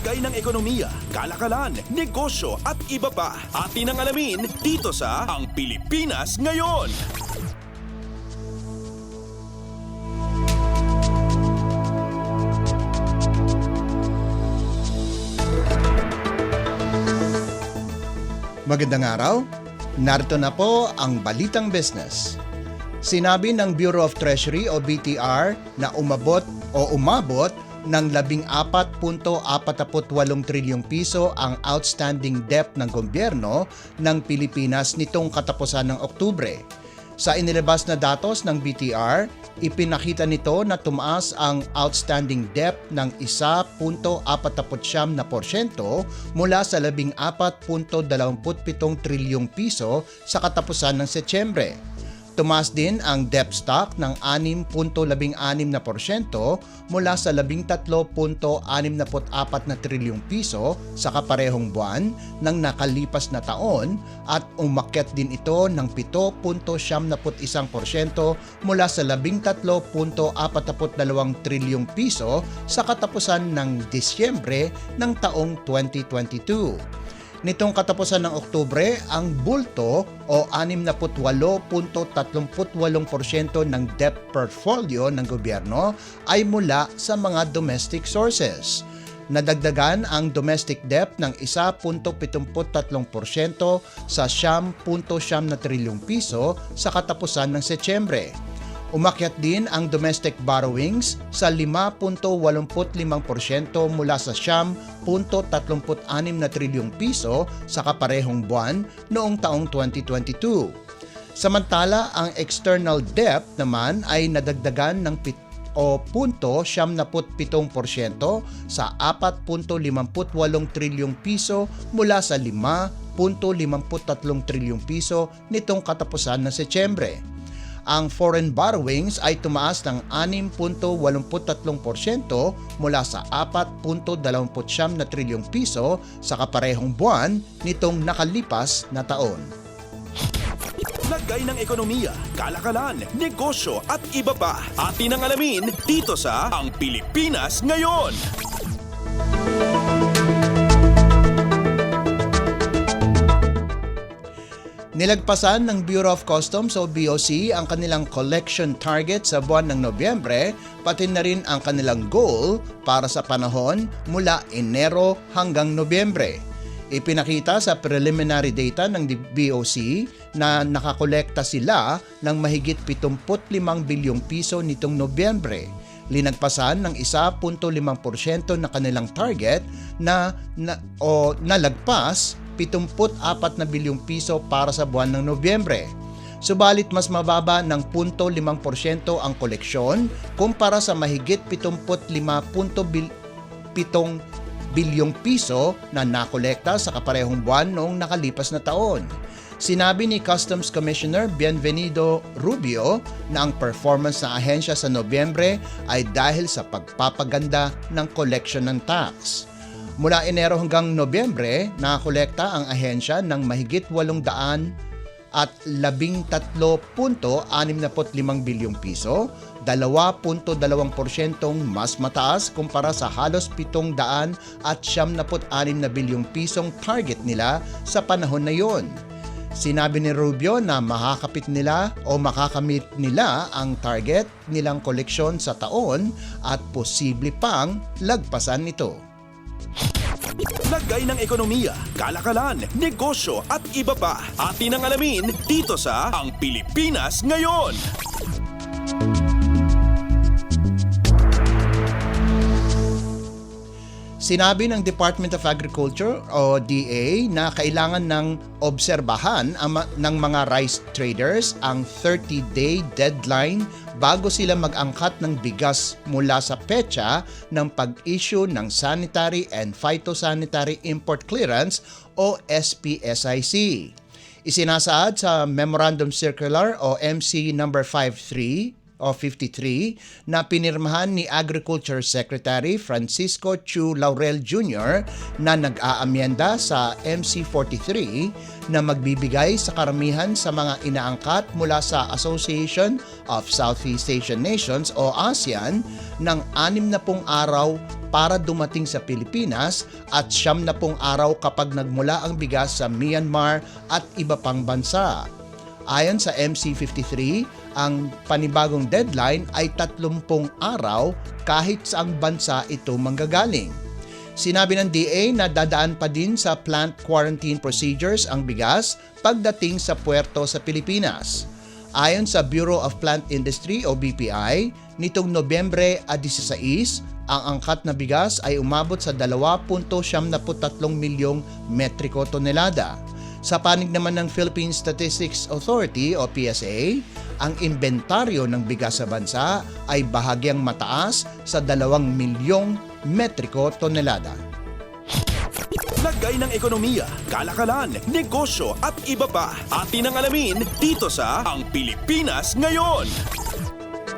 Lagay ng ekonomiya, kalakalan, negosyo at iba pa. Atin ang alamin dito sa Ang Pilipinas Ngayon. Magandang araw. Narito na po ang Balitang Business. Sinabi ng Bureau of Treasury o BTR na umabot ng 14.48 trilyong piso ang outstanding debt ng gobyerno ng Pilipinas nitong katapusan ng Oktubre. Sa inilabas na datos ng BTR, ipinakita nito na tumaas ang outstanding debt ng 1.49% mula sa 14.27 trilyong piso sa katapusan ng Setyembre. Tumaas din ang debt stock ng 6.16% mula sa 13.64 na trilyong piso sa kaparehong buwan ng nakalipas na taon at umakyat din ito ng 7.71% mula sa 13.42 trilyong piso sa katapusan ng Disyembre ng taong 2022. Nitong katapusan ng Oktubre, ang bulto o 68.38% ng debt portfolio ng gobyerno ay mula sa mga domestic sources. Nadagdagan ang domestic debt ng 1.73% sa 9.9 na trilyong piso sa katapusan ng Setyembre. Umakyat din ang domestic borrowings sa 5.85% mula sa 9.36 na trilyong piso sa kaparehong buwan noong taong 2022. Samantala, ang external debt naman ay nadagdagan ng 0.77% sa 4.58 trilyong piso mula sa 5.53 trilyong piso nitong katapusan ng Setyembre. Ang foreign borrowings ay tumaas ng 6.83% mula sa 4.29 na trilyong piso sa kaparehong buwan nitong nakalipas na taon. Lagay ng ekonomiya, kalakalan, negosyo at iba pa. Atin ang alamin dito sa Ang Pilipinas Ngayon. Nilagpasan ng Bureau of Customs o BOC ang kanilang collection target sa buwan ng Nobyembre, pati na rin ang kanilang goal para sa panahon mula Enero hanggang Nobyembre. Ipinakita sa preliminary data ng BOC na nakakolekta sila ng mahigit 75 bilyong piso nitong Nobyembre. Linagpasan ng 1.5% na kanilang target na nalagpas 74 na bilyong piso para sa buwan ng Nobyembre. Subalit mas mababa ng 0.5% ang koleksyon kumpara sa mahigit 75.7 bilyong piso na nakolekta sa kaparehong buwan noong nakalipas na taon. Sinabi ni Customs Commissioner Bienvenido Rubio na ang performance ng ahensya sa Nobyembre ay dahil sa pagpapaganda ng collection ng tax. Mula Enero hanggang Nobyembre, nakakolekta ang ahensya ng mahigit 813.65 bilyong piso, 2.2% mas mataas kumpara sa halos 776 na bilyong pisong target nila sa panahon na yon. Sinabi ni Rubio na makakamit nila ang target nilang koleksyon sa taon at posible pang lagpasan ito. Lagay ng ekonomiya, kalakalan, negosyo at iba pa. Atin ang alamin dito sa Ang Pilipinas Ngayon. Sinabi ng Department of Agriculture o DA na kailangan ng obserbahan ng mga rice traders ang 30-day deadline bago sila mag-angkat ng bigas mula sa petsa ng pag-issue ng Sanitary and Phytosanitary Import Clearance o SPSIC. Isinasaad sa Memorandum Circular o MC number 53 o 53 na pinirmahan ni Agriculture Secretary Francisco Chu Laurel Jr. na nag-aamyenda sa MC43 na magbibigay sa karamihan sa mga inaangkat mula sa Association of Southeast Asian Nations o ASEAN ng 60 araw para dumating sa Pilipinas at 70 araw kapag nagmula ang bigas sa Myanmar at iba pang bansa. Ayon sa MC53, ang panibagong deadline ay 30 araw kahit saang bansa ito manggagaling. Sinabi ng DA na dadaan pa din sa plant quarantine procedures ang bigas pagdating sa puerto sa Pilipinas. Ayon sa Bureau of Plant Industry o BPI, nitong Nobyembre 16, ang angkat na bigas ay umabot sa 2.73 milyong metriko tonelada. Sa panig naman ng Philippine Statistics Authority o PSA, ang inventaryo ng bigas sa bansa ay bahagyang mataas sa 2 milyong metriko tonelada. Lagay ng ekonomiya, kalakalan, negosyo at iba pa. Atin ang alamin dito sa Ang Pilipinas Ngayon.